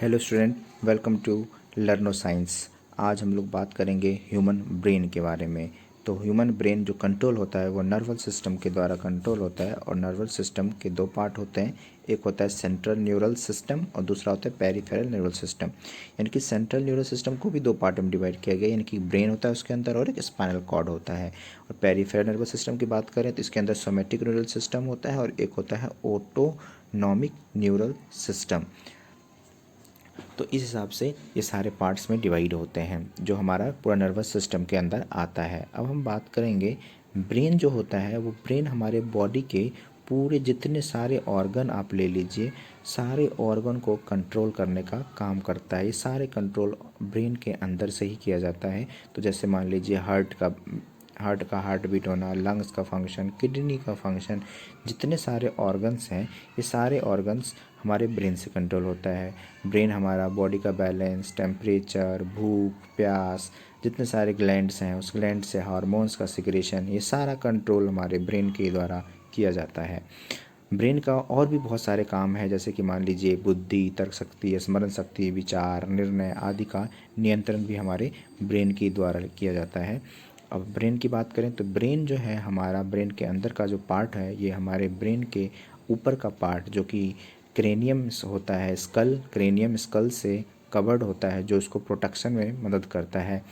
Hello student, welcome to learno science. आज हम लोग बात करेंगे ह्यूमन ब्रेन के बारे में। तो ह्यूमन ब्रेन जो कंट्रोल होता है वो नर्वस सिस्टम के द्वारा कंट्रोल होता है, और नर्वस सिस्टम के दो पार्ट होते हैं। एक होता है सेंट्रल न्यूरल सिस्टम और दूसरा होता है पेरिफेरल न्यूरल सिस्टम। यानी कि सेंट्रल न्यूरल सिस्टम को भी दो पार्ट में डिवाइड किया गया, यानी कि ब्रेन होता है उसके अंदर और एक स्पाइनल कॉर्ड होता है। और पेरिफेरल नर्वस सिस्टम की बात करें तो इसके अंदर सोमेटिक न्यूरल सिस्टम होता है और एक होता है ऑटोनॉमिक न्यूरल सिस्टम। तो इस हिसाब से ये सारे पार्ट्स में डिवाइड होते हैं जो हमारा पूरा नर्वस सिस्टम के अंदर आता है। अब हम बात करेंगे ब्रेन जो होता है, वो ब्रेन हमारे बॉडी के पूरे जितने सारे ऑर्गन आप ले लीजिए, सारे ऑर्गन को कंट्रोल करने का काम करता है। ये सारे कंट्रोल ब्रेन के अंदर से ही किया जाता है। तो जैसे मान लीजिए हार्ट का हार्ट बीट होना, लंग्स का फंक्शन, किडनी का फंक्शन, जितने सारे ऑर्गन्स हैं ये सारे ऑर्गन्स हमारे ब्रेन से कंट्रोल होता है। ब्रेन हमारा बॉडी का बैलेंस, टेम्परेचर, भूख, प्यास, जितने सारे ग्लैंड्स हैं उस ग्लैंड से हार्मोन्स का सिक्रेशन, ये सारा कंट्रोल हमारे ब्रेन के द्वारा किया जाता है। ब्रेन का और भी बहुत सारे काम है, जैसे कि मान लीजिए बुद्धि, तर्क शक्ति, स्मरण शक्ति, विचार, निर्णय आदि का नियंत्रण भी हमारे ब्रेन के द्वारा किया जाता है। अब ब्रेन की बात करें तो ब्रेन जो है हमारा, ब्रेन के अंदर का जो पार्ट है ये हमारे ब्रेन के ऊपर का पार्ट जो कि क्रेनियम होता है, क्रेनियम स्कल से कवर्ड होता है, जो उसको प्रोटेक्शन में मदद करता है।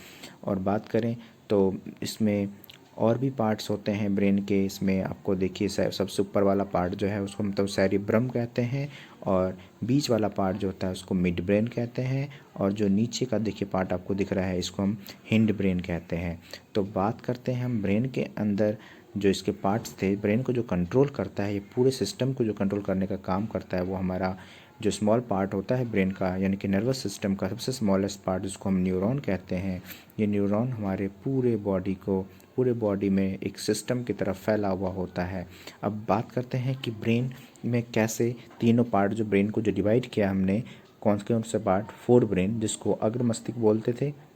और बात करें तो इसमें और भी पार्ट्स होते हैं ब्रेन के। इसमें आपको देखिए सबसे ऊपर वाला पार्ट जो है उसको मतलब सेरिब्रम कहते हैं, और बीच वाला पार्ट जो होता है उसको मिड ब्रेन कहते हैं, और जो नीचे का देखिए पार्ट आपको दिख रहा है इसको हम हिंड ब्रेन कहते हैं। तो बात करते हैं हम ब्रेन के अंदर जो इसके पार्ट्स थे। ब्रेन को जो कंट्रोल करता है, ये पूरे सिस्टम को जो कंट्रोल करने का काम करता है, वो हमारा जो स्मॉल पार्ट होता है ब्रेन का, यानी कि नर्वस सिस्टम का सबसे स्मॉलेस्ट पार्ट जिसको हम न्यूरॉन कहते हैं। ये न्यूरॉन हमारे पूरे बॉडी में एक सिस्टम की तरफ फैला हुआ होता है। अब बात करते हैं कि ब्रेन में कैसे तीनों पार्ट जो ब्रेन को जो डिवाइड किया हमने, कौन से पार्ट, फोर ब्रेन जिसको अग्र मस्तिष्क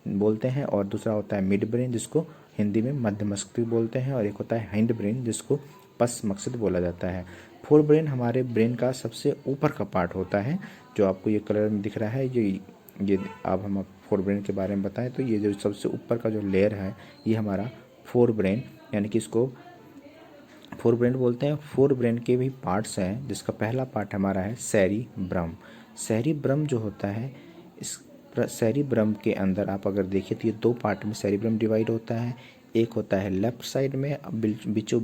बोलते हैं, और दूसरा होता है मिड ब्रेन जिसको हिंदी में मध्य मस्तिष्क बोलते हैं, और एक होता है हिंड ब्रेन जिसको पश्च मस्तिष्क बोला जाता है। फोर ब्रेन हमारे ब्रेन का सबसे ऊपर का पार्ट होता है, जो आपको ये कलर में दिख रहा है। ये अब हम फोर ब्रेन के बारे में बताएं तो ये जो सबसे ऊपर का जो लेयर है ये हमारा फोर ब्रेन, यानी कि इसको फोर ब्रेन बोलते हैं। फोर ब्रेन के भी पार्ट्स हैं, जिसका पहला पार्ट हमारा है सेरिब्रम। सेरिब्रम जो होता है, इस सेरिब्रम के अंदर आप अगर देखिए तो ये दो पार्ट में सेरिब्रम डिवाइड होता है। एक होता है लेफ्ट साइड में, बीच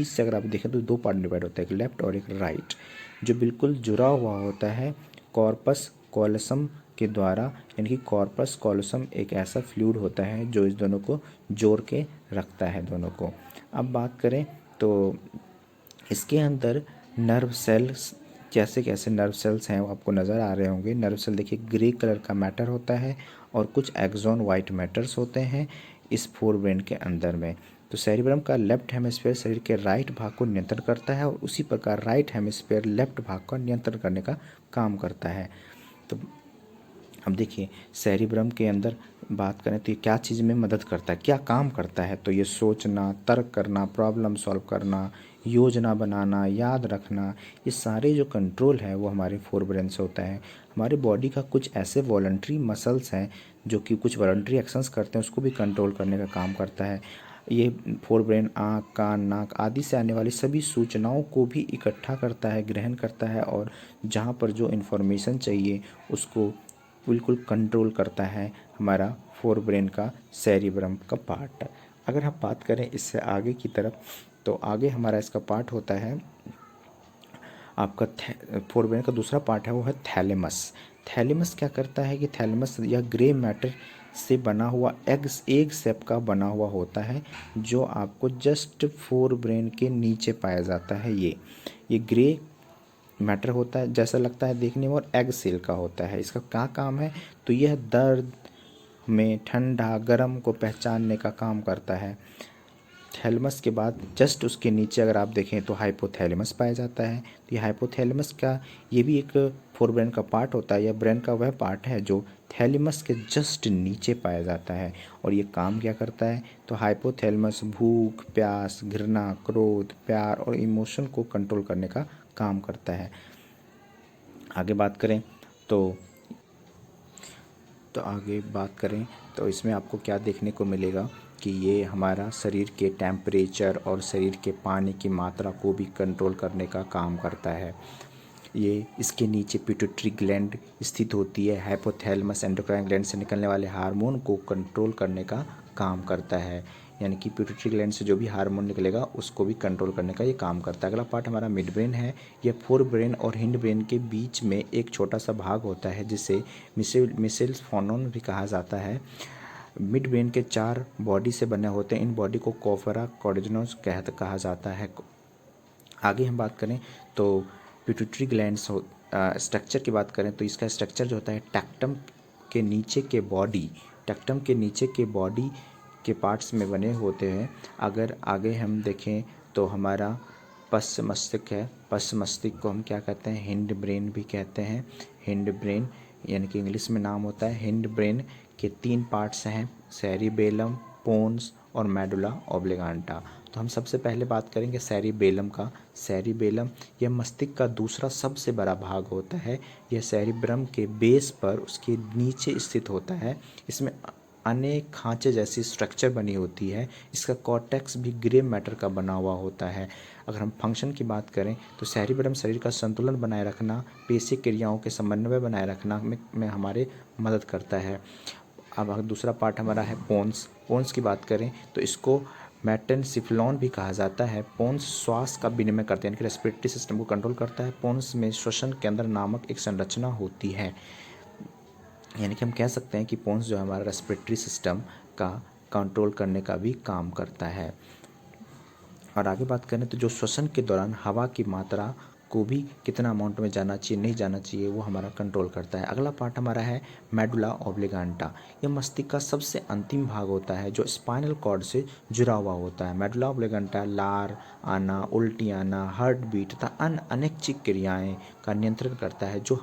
से अगर आप देखें तो दो पार्ट डिवाइड होता है, एक लेफ्ट और एक राइट, जो बिल्कुल जुड़ा हुआ होता है कॉर्पस कॉलोसम के द्वारा। यानी कि कॉर्पस कॉलोसम एक ऐसा फ्लूइड होता है जो इस दोनों को जोड़ के रखता है दोनों को। अब बात करें तो इसके अंदर नर्व सेल्स, कैसे कैसे नर्व सेल्स हैं वो आपको नज़र आ रहे होंगे। नर्व सेल देखिए ग्रे कलर का मैटर होता है, और कुछ एक्सॉन वाइट मैटर्स होते हैं इस फोर ब्रेन के अंदर में। तो सेरिब्रम का लेफ्ट हेमिस्फीयर शरीर के राइट भाग को नियंत्रण करता है, और उसी प्रकार राइट हेमिस्फीयर लेफ्ट भाग का नियंत्रण करने का काम करता है। तो अब देखिए सेरिब्रम के अंदर बात करें तो ये क्या चीज़ में मदद करता है, क्या काम करता है, तो ये सोचना, तर्क करना, प्रॉब्लम सॉल्व करना, योजना बनाना, याद रखना, ये सारे जो कंट्रोल है वो हमारे फोर ब्रेन से होता है। हमारे बॉडी का कुछ ऐसे वॉलंटरी मसल्स हैं जो कि कुछ वॉलंटरी एक्शंस करते हैं, उसको भी कंट्रोल करने का काम करता है। ये फोर ब्रेन आँख, कान, नाक आदि से आने वाली सभी सूचनाओं को भी इकट्ठा करता है, ग्रहण करता है, और जहाँ पर जो इन्फॉर्मेशन चाहिए उसको बिल्कुल कंट्रोल करता है हमारा फोर ब्रेन का सेरिब्रम का पार्ट। अगर हम बात करें इससे आगे की तरफ, तो आगे हमारा इसका पार्ट होता है आपका फोर ब्रेन का दूसरा पार्ट है वो है थैलेमस। थैलेमस क्या करता है कि थैलेमस यह ग्रे मैटर से बना हुआ एग शेप का बना हुआ होता है, जो आपको जस्ट फोर ब्रेन के नीचे पाया जाता है। ये ग्रे मैटर होता है, जैसा लगता है देखने में, और एग सेल का होता है। इसका क्या काम है, तो यह दर्द में ठंडा गर्म को पहचानने का काम करता है। थैलेमस के बाद जस्ट उसके नीचे अगर आप देखें तो हाइपोथैलेमस पाया जाता है। तो ये हाइपोथैलेमस का, ये भी एक फोर ब्रेन का पार्ट होता है। यह ब्रेन का वह पार्ट है जो थैलेमस के जस्ट नीचे पाया जाता है। और ये काम क्या करता है, तो हाइपोथैलेमस भूख, प्यास, घृणा, क्रोध, प्यार और इमोशन को कंट्रोल करने का काम करता है। आगे बात करें तो तो आगे बात करें तो इसमें आपको क्या देखने को मिलेगा कि ये हमारा शरीर के टेम्परेचर और शरीर के पानी की मात्रा को भी कंट्रोल करने का काम करता है। ये इसके नीचे पिट्यूटरी ग्लैंड स्थित होती है। हाइपोथैलेमस एंडोक्राइन ग्लैंड से निकलने वाले हार्मोन को कंट्रोल करने का काम करता है, यानी कि पिट्यूटरी ग्लैंड से जो भी हार्मोन निकलेगा उसको भी कंट्रोल करने का ये काम करता है। अगला पार्ट हमारा मिड ब्रेन है। यह फोर ब्रेन और हिंड ब्रेन के बीच में एक छोटा सा भाग होता है जिसे मिसेल फोनोन भी कहा जाता है। मिड ब्रेन के 4 बॉडी से बने होते हैं। इन बॉडी को कोफरा कॉर्डिनोस कहा जाता है। आगे हम बात करें तो पिट्यूटरी ग्लैंड्स स्ट्रक्चर की बात करें तो इसका स्ट्रक्चर जो होता है टेक्टम के नीचे के बॉडी के पार्ट्स में बने होते हैं। अगर आगे हम देखें तो हमारा पश्च मस्तिष्क है। पश्च मस्तिष्क को हम क्या कहते हैं, हिंड ब्रेन भी कहते हैं। हिंड ब्रेन यानी कि इंग्लिश में नाम होता है। हिंड ब्रेन के 3 पार्ट्स हैं, सेरिबेलम, पोन्स और मेडुला ऑब्लिगांटा। तो हम सबसे पहले बात करेंगे सेरिबेलम का। सेरिबेलम यह मस्तिष्क का दूसरा सबसे बड़ा भाग होता है। यह सेरिब्रम के बेस पर उसके नीचे स्थित होता है। इसमें अनेक खांचे जैसी स्ट्रक्चर बनी होती है। इसका कॉर्टेक्स भी ग्रे मैटर का बना हुआ होता है। अगर हम फंक्शन की बात करें तो सेरिब्रम शरीर का संतुलन बनाए रखना, पेशी क्रियाओं के समन्वय बनाए रखना में हमारे मदद करता है। अब अगर दूसरा पार्ट हमारा है पोन्स। पोन्स की बात करें तो इसको मेटेनसिफ्लॉन भी कहा जाता है। पोन्स श्वास का विनिमय करते हैं, यानी कि रेस्पिरेटरी सिस्टम को कंट्रोल करता है। पोन्स में श्वसन केंद्र नामक एक संरचना होती है, यानी कि हम कह सकते हैं कि पोन्स जो है हमारा रेस्पिरेटरी सिस्टम का कंट्रोल करने का भी काम करता है। और आगे बात करें तो जो श्वसन के दौरान हवा की मात्रा को भी कितना अमाउंट में जाना चाहिए नहीं जाना चाहिए वो हमारा कंट्रोल करता है। अगला पार्ट हमारा है मेडुला ऑब्लिगांटा। यह मस्तिष्क का सबसे अंतिम भाग होता है जो स्पाइनल कॉर्ड से जुड़ा हुआ होता है। मेडुला ऑब्लिगांटा लार आना, उल्टी आना, हार्ट बीट तथा अन्य अनैच्छिक क्रियाएं का नियंत्रण करता है। जो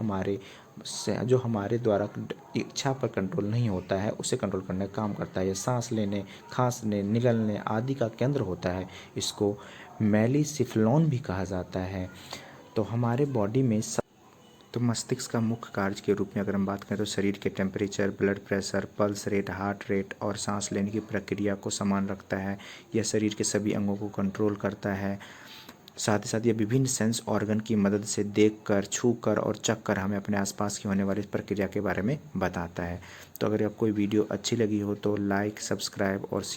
हमारे द्वारा इच्छा पर कंट्रोल नहीं होता है उसे कंट्रोल करने का काम करता है। यह सांस लेने, खांसने, निगलने आदि का केंद्र होता है। इसको मेलिसिफ्लॉन भी कहा जाता है। तो हमारे बॉडी में तो मस्तिष्क का मुख्य कार्य के रूप में अगर हम बात करें तो शरीर के temperature, blood pressure, pulse rate, heart rate और सांस लेने की प्रक्रिया को समान रखता है। यह शरीर के सभी अंगों को कंट्रोल करता है। साथ ही साथ यह विभिन्न सेंस ऑर्गन की मदद से देखकर, छूकर और चखकर हमें अपने आसपास की होने वाली प्रक्रिया के बारे में बताता है। तो अगर आपको कोई वीडियो अच्छी लगी हो तो लाइक, सब्सक्राइब और